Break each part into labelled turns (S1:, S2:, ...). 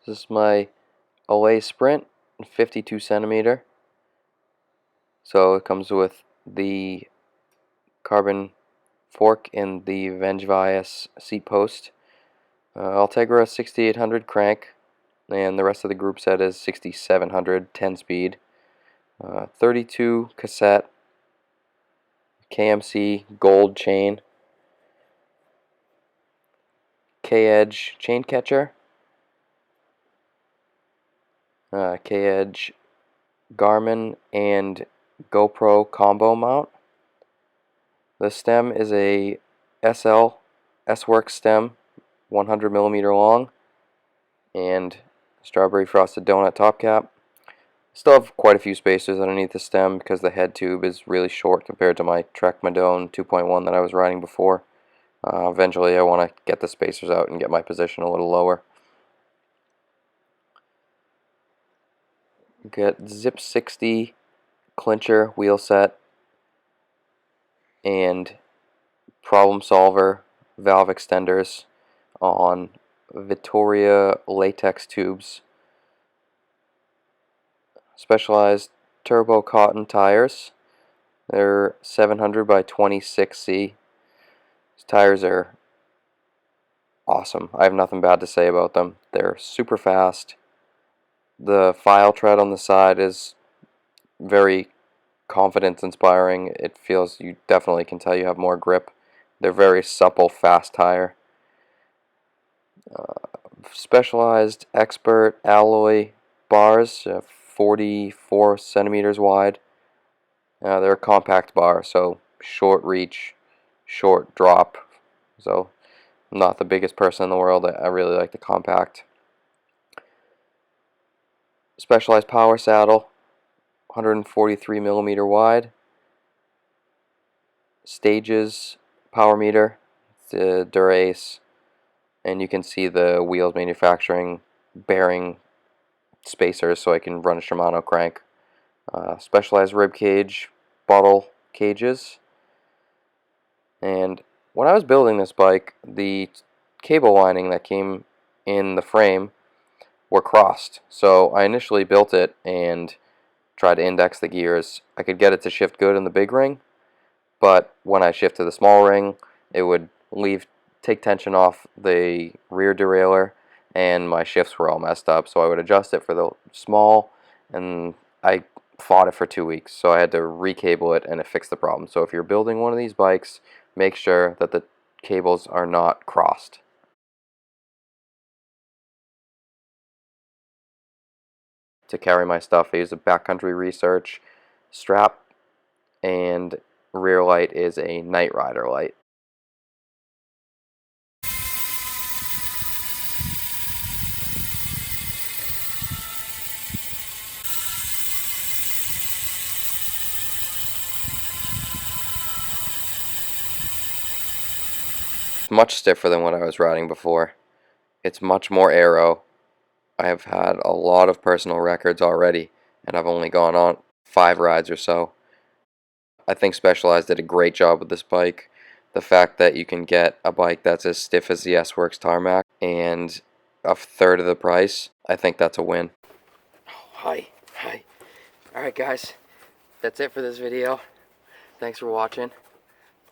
S1: This is my Allez Sprint, 52 centimeter. So it comes with the carbon fork and the Vengevias seat post. Ultegra 6800 crank, and the rest of the group set is 6700 10 speed. 32 cassette, KMC gold chain, K-Edge chain catcher, K-Edge Garmin and GoPro combo mount. The stem is a SL S-Works stem, 100 millimeter long, and strawberry frosted donut top cap. Still have quite a few spacers underneath the stem because the head tube is really short compared to my Trek Madone 2.1 that I was riding before. Eventually I want to get the spacers out and get my position a little lower. Get Zipp 60 clincher wheel set and problem solver valve extenders on Vittoria Latex tubes. Specialized turbo cotton tires. They're 700 by 26C. These tires are awesome. I have nothing bad to say about them. They're super fast. The file tread on the side is very confidence inspiring. It feels, you definitely can tell you have more grip. They're very supple, fast tire. Specialized expert alloy bars, 44 centimeters wide. They're a compact bar, so short reach, short drop. So I'm not the biggest person in the world. I really like the compact. Specialized power saddle, 143 millimeter wide. Stages power meter, the Dura-Ace, and you can see the wheels manufacturing bearing spacers so I can run a Shimano crank. Specialized rib cage bottle cages. And when I was building this bike, the cable winding that came in the frame were crossed. So I initially built it and tried to index the gears. I could get it to shift good in the big ring, but when I shift to the small ring, it would take tension off the rear derailleur, and my shifts were all messed up. So I would adjust it for the small, and I fought it for 2 weeks. So I had to recable it, and it fixed the problem. So if you're building one of these bikes, make sure that the cables are not crossed. To carry my stuff, I use a backcountry research strap, and rear light is a Night Rider light. It's much stiffer than what I was riding before. It's much more aero. I have had a lot of personal records already, and I've only gone on 5 rides or so. I think Specialized did a great job with this bike. The fact that you can get a bike that's as stiff as the S-Works Tarmac and a third of the price, I think that's a win. Oh, hi. Alright guys, that's it for this video. Thanks for watching.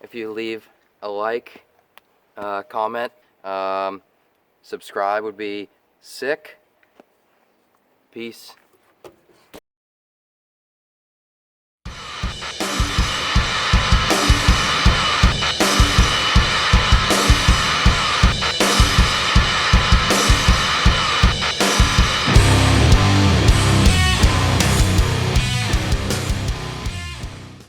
S1: If you leave a like, comment, subscribe would be sick. Peace.